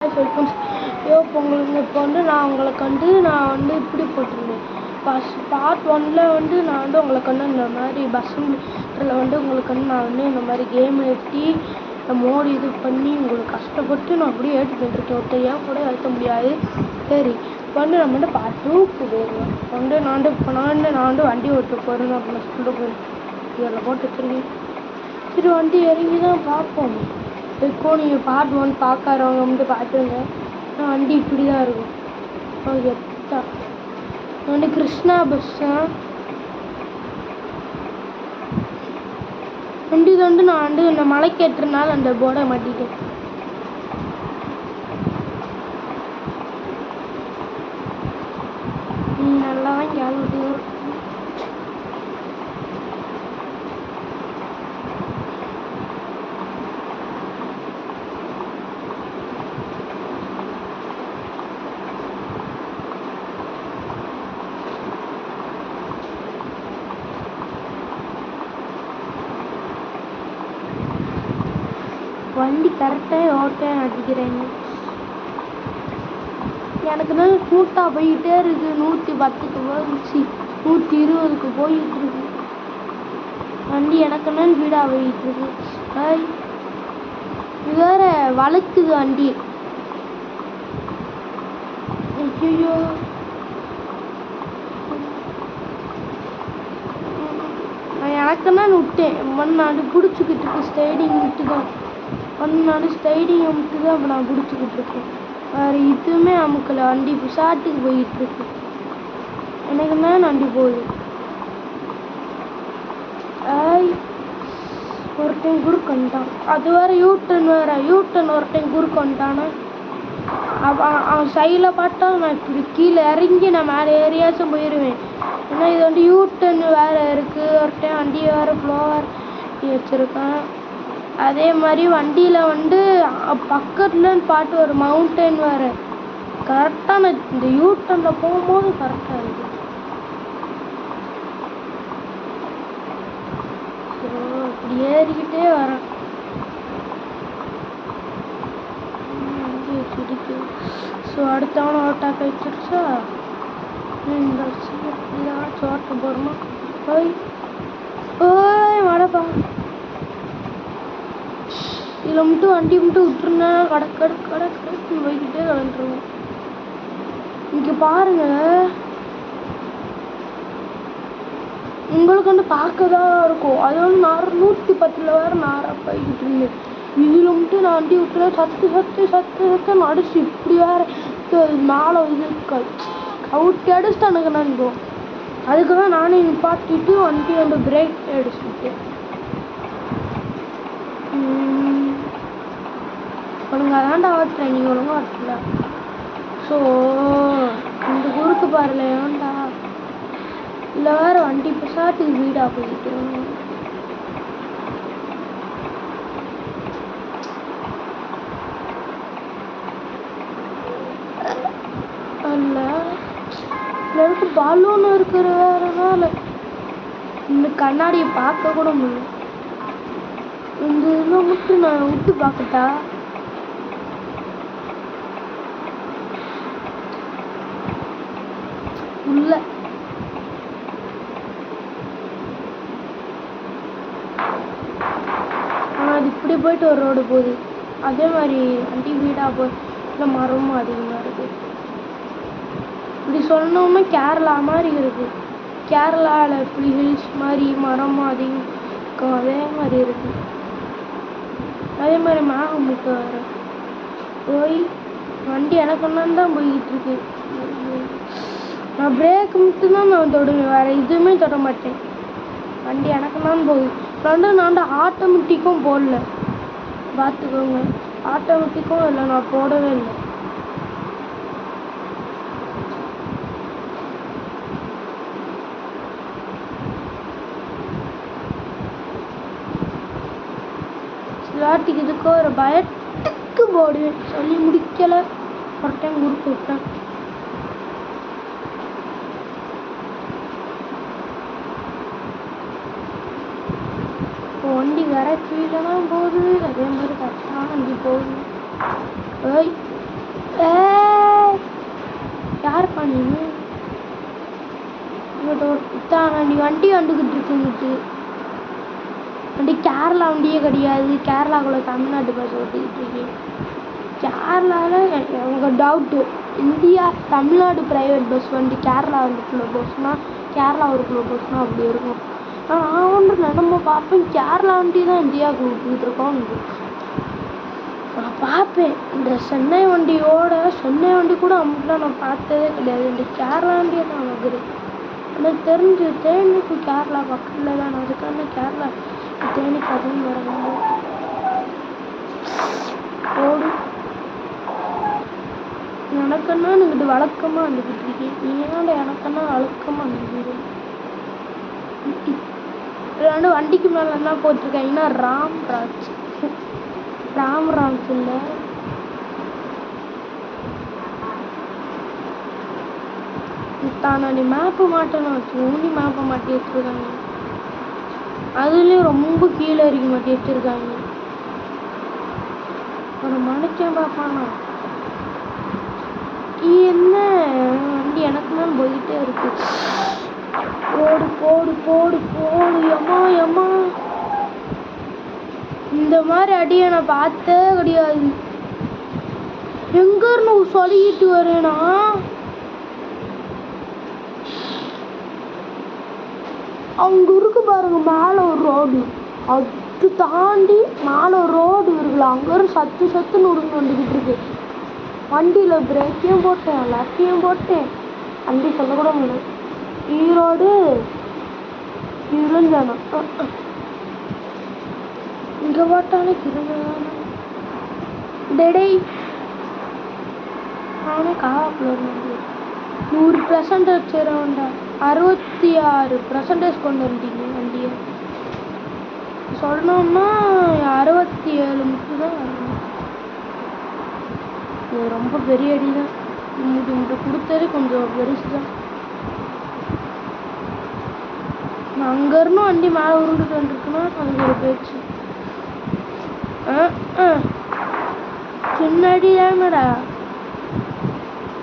Welcome. இப்போ உங்களுக்கு நான் உங்களுக்கு நான் இப்படி போட்டிருந்தேன். பார்ட் 1ல் நான் உங்களுக்கு இந்த மாதிரி பஸ்ஸில் உங்களுக்கு நான் இந்த மாதிரி கேம் ஏற்றி மோடி இது பண்ணி உங்களுக்கு கஷ்டப்பட்டு நான் அப்படியே ஏற்றி போயிட்டுருக்கேன். ஒருத்தர் ஏன் கூட ஏற்ற முடியாது. சரி இப்போ நம்ம பார்ட் 2க்கு போயிடுவேன். நான் வண்டி ஓட்ட போகிறேன் அப்படின்னு சொல்லிட்டு போயிடுவேன். இதில் போட்டு வச்சுருக்கேன். சரி வண்டி இறங்கி தான் பார்ப்போம். இப்போ நீங்கள் பார்ட் 1 பார்க்குறவங்க பார்த்துருங்க. வண்டி இப்படி தான் இருக்கும். எத்தா கிருஷ்ணா பஸ் தான் வண்டி நான் இந்த மலைக்கு ஏற்றுனால அந்த போர்டை மாட்டிட்டேன். நல்லா தான் கேள்வி வண்டி கரெக்டாக ஓட்ட அடிக்கிறேங்க. எனக்கு தான் ஸ்மூத்தாக போய்கிட்டே இருக்குது. 110க்கு போயிடுச்சு, 120க்கு போயிட்டு இருக்கு. வண்டி எனக்குன்னா ஸ்பீடாக போயிட்டு இருக்கு. இது வேற வழுக்குது வண்டி. ஐயோ எனக்குன்னா விட்டேன். மண்ணாடு பிடிச்சிக்கிட்டு இருக்கு. ஸ்டைடிங் விட்டு தான் ஸ்டைடிங்கை விட்டு தான் இப்போ நான் பிடிச்சிக்கிட்டு இருக்கேன். வேறு இதுவுமே அமுக்கலை. வண்டி இப்போ ஷார்ட்டுக்கு போயிட்டு இருக்கு. எனக்குன்னா வண்டி போகுது. ஒரு டைம் குறுக்கு வந்துட்டான். அது வேறு யூட்டன் ஒரு டைம் குறுக்கு வந்துட்டானா. அவன் சைடில் பார்த்தா நான் இப்படி கீழே இறங்கி நான் மேலே ஏரியாச்சும் போயிடுவேன். ஏன்னா இது யூட்டன் வேறு இருக்குது. ஒரு டைம் வண்டி வேறு ஃப்ளோவர் வச்சுருக்கேன். அதே மாதிரி வண்டியில் பக்கத்தில் பாட்டு ஒரு மவுண்டன் வேறு. கரெக்டாக நான் இந்த யூட்டனில் போகும்போது கரெக்டாக இருக்குது. இப்படி ஏறிக்கிட்டே வரேன். ஸோ அடுத்தவனை ஓட்டா கழிச்சிருச்சா. இந்த சோட்ட போகிறோமா. மழைப்பா இதில் வண்டி விட்டுருந்தா கடக்குன்னு போய்கிட்டே கலந்துருவோம். இங்கே பாருங்க, உங்களுக்கு பார்க்க தான் இருக்கும். அது 110ல் வேறு நான் போய்கிட்டு இருந்தேன். இதில் நான் வண்டி விட்டுல சத்து அடிச்சு இப்படி வேற மேலே இது கவுட்டி அடிச்சுட்டானுங்க. நான் அதுக்கு தான் நானே நிப்பாட்டிட்டு வண்டி பிரேக் அடிச்சுட்டேன். ஒழுங்காக தான்டா ஓட்டுறேன், நீங்கள் ஒழுங்காக ஓட்டல. ஸோ இந்த குறுக்கு பாருல ஏன்டா இல்லை வேறு வண்டி இப்போ ஷார்ட்டுக்கு வீடாக போயிட்டு அல்ல பலூன் இருக்கிற வேறனால இந்த கண்ணாடியை பார்க்க கூட முடியல. இந்த இதெல்லாம் மட்டும் நான் விட்டு பார்க்கட்டா. உள்ள அது இப்படி போயிட்டு ஒரு ரோடு போகுது. அதே மாதிரி வண்டி வீடாக போய் மரமும் அதிகமாக இருக்குது. இப்படி சொன்னோம்னா கேரளா மாதிரி இருக்குது. கேரளாவில் இப்படி ஹில்ஸ் மாதிரி மரமும் அதிகம் இருக்கும். அதே மாதிரி இருக்குது. அதே மாதிரி மேகமுக்கு வேறு போய் வண்டி எனக்கு தான் போய்கிட்டு இருக்கு. நான் பிரேக் மட்டும்தான் நான் தொடுவேன், வேறு எதுவுமே தொட மாட்டேன். வண்டி எனக்கு தான் போகுது. நான் ஆட்டோமேட்டிக்கும் போடல, பார்த்துக்கோங்க. ஆட்டோமேட்டிக்கும் இல்லை, நான் போடவே இல்லை. சிலாட்டிக்கு இதுக்கோ ஒரு பயத்துக்கு போடுவேன். சொல்லி முடிக்கலை. ஒரு டைம் குறுக்கு விட்டேன். வண்டி வேற கீழே தான் போகுது. அதே மாதிரி கரெக்டாக வண்டி போகுது. நீ நீ வண்டி வந்துக்கிட்டு இருக்குங்கிட்டு வண்டி கேரளா வண்டியே கிடையாது. கேரளாக்குள்ள தமிழ்நாட்டு பஸ் ஓட்டிக்கிட்டு இருக்கேன். கேரளாவில் எனக்கு doubt, India Tamil Nadu private bus வண்டி கேரளா வந்துக்குள்ள போச்சுன்னா, கேரளா ஊருக்குள்ள போச்சுன்னா அப்படி இருக்கும். நான் ஒன்று நம்ம பார்ப்பேன், கேரளா வண்டி தான் இந்தியாவுக்கு விட்டுக்கிட்டு இருக்கோம். நான் பார்ப்பேன் இந்த சென்னை வண்டி கூட அமுக்கெலாம் நான் பார்த்ததே கிடையாது. இந்த கேரளா வண்டியை தான் வாங்குறேன். எனக்கு தெரிஞ்சு தேனிக்கு கேரளா பக்கத்தில் தான். அதுக்கான கேரளா தேனிக்கு அதுவும் வராங்க ஓடு. எனக்குன்னா இங்கிட்டு வழக்கமாக வந்துக்கிட்டு இருக்கேன். நீங்களால எனக்குன்னா வழக்கமாக வந்துக்கிட்டு ரெண்டு வண்டிக்கு மேலே என்ன போட்டிருக்காங்கன்னா ராம்ராஜ் இல்லை, தானே மேப்பு மாட்டேன்னு வச்சு மேப்பை மாட்டி வச்சுருக்காங்க. அதுலேயும் ரொம்ப கீழே இறக்கி மாட்டி வச்சுருக்காங்க. ஒரு மனுஷன் பார்ப்பானா என்ன வண்டி எனக்கு தான் போயிட்டே இருக்கு. போடு போடு போடு போடு எம்மா எம்மா. இந்த மாதிரி அடியை நான் பார்த்தே கிடையாது. எங்கன்னு சொல்லிட்டு வரேனா, அங்க இருக்கு பாருங்க மேல ஒரு ரோடு, அது தாண்டி மேல ஒரு ரோடு இருக்குல்ல, அங்க இருந்து சத்துன்னு உடுங்க வந்துக்கிட்டு இருக்கு. வண்டியில பிரேக்கையும் போட்டேன், லக்கையும் போட்டேன். வண்டி சொல்லக்கூட முடியாது. ஈரோடு கிருஞ்சானா இங்க போட்டாலே கிருஞ்சானா டெடை. நானே காவாக்குள்ள 100% சேரவேண்டா, 66% கொண்டு வந்துட்டீங்க வண்டியை. சொல்லணும்னா 67 மட்டும் தான் வரணும். இது ரொம்ப பெரிய அடி தான். இங்கிட்ட கொடுத்தது கொஞ்சம் பெருசு தான். நான் அங்கேருந்து வண்டி மேலே உருண்டுட்டு வந்துருக்குன்னா அது ஒரு பேச்சு. சின்னடி தானடா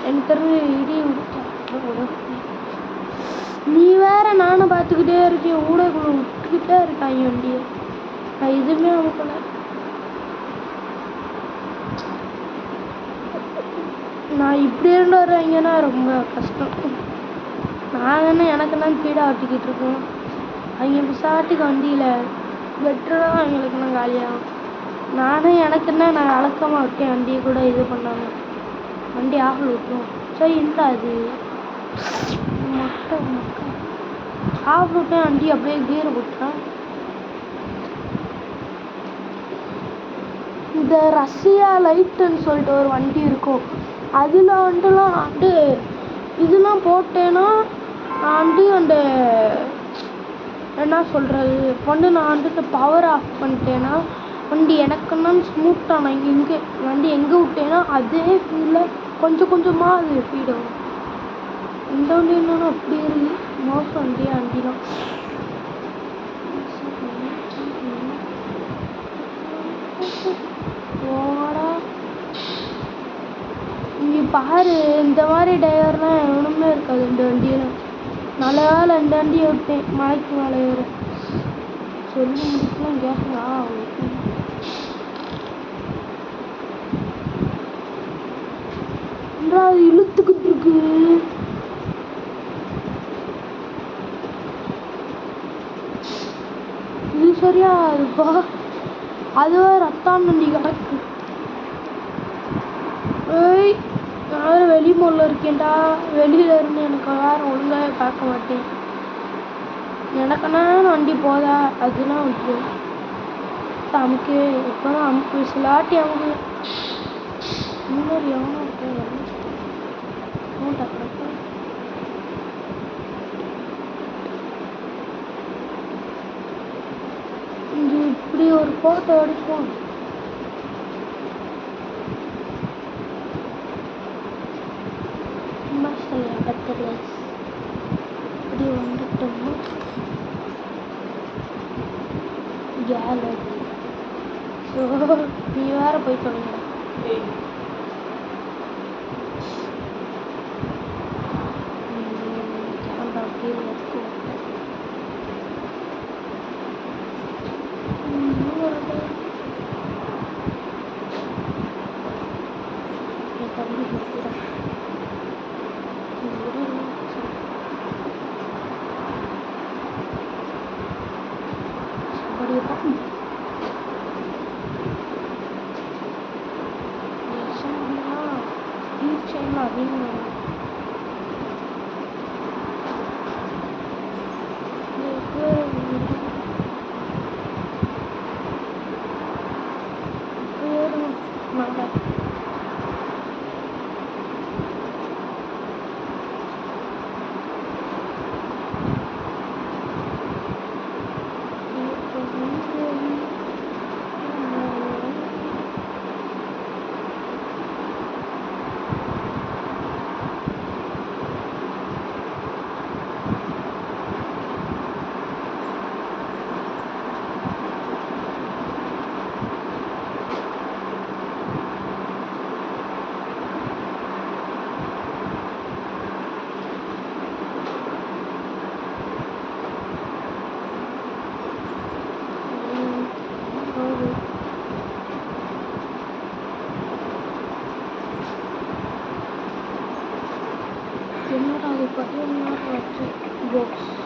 எனக்கு தெரிஞ்சு இடி விடுச்சா. நீ வேற நானும் பார்த்துக்கிட்டே இருக்கேன், ஊடகங்களை விட்டுக்கிட்டே இருக்காங்க வண்டியை. நான் எதுவுமே அனுப்பல. நான் இப்படி இருந்து வருவாங்கன்னா ரொம்ப கஷ்டம். நான் தானே எனக்கு தான் கீழே ஆட்டிக்கிட்டு இருக்கோம். அவங்க பிசாட்டுக்கு வண்டியில் பெட்ரோலாம் அவங்களுக்கு நான் காலியாகும். நானும் எனக்குன்னா நான் வழக்கமாக விட்டேன் வண்டியை கூட இது பண்ணாமல். வண்டி ஆகல விட்டோம். சரி இல்லை அது மக்கள் ஆஃப் விட்டேன். வண்டி அப்படியே கீர் விட்டேன். இந்த ரஷ்யா லைட்டுன்னு சொல்லிட்டு ஒரு வண்டி இருக்கும். அதில் வந்துலாம் நான் இதெல்லாம் போட்டேன்னா நான் அந்த என்ன சொல்கிறது நான் பவர் ஆஃப் பண்ணிட்டேன்னா வண்டி எனக்குன்னா ஸ்மூத்தாக நான் இங்கே வண்டி எங்கே விட்டேன்னா அதே ஃபீல்டில் கொஞ்சமாக அது ஃபீட் ஆகும். இந்த வண்டி என்னன்னா அப்படி இருக்கு மோசம் வண்டிலாம். ஓடா இங்கே பாரு, இந்த மாதிரி டிரைவர்லாம் எவனுமே இருக்காது இந்த வண்டியில். நல்ல வேலை இந்த வண்டியை விட்டேன். மலைக்கு மேலே ஏற சொல்லி முடிக்கலாம் கேட்குறா. அது இழுத்துக்கிட்டு இருக்கு. இது சரியா இருப்பா, அதுவே ரத்தான் வண்டி கிடக்கு. ஏய் நான் வேறு வெளி மோலில் இருக்கேன்டா. வெளியில் இருந்து எனக்கு வேறு ஒழுங்காக பார்க்க மாட்டேன். எனக்குன்னா வண்டி போதா அதெல்லாம் விட்டு அமுக்கு. இப்போ தான் அமுக்கு சிலாட்டி அமுக்கு. முன்னாடி எவனோ இங்கே இப்படி ஒரு ஃபோட்டோ எடுப்போம். இப்படி வந்துட்டோம்னா கேலரி. ஸோ நீ வேற போய் சொல்லுங்க. தம்பி நிற்கிறான். என்னடா அது 14 வச்சு பாக்ஸ்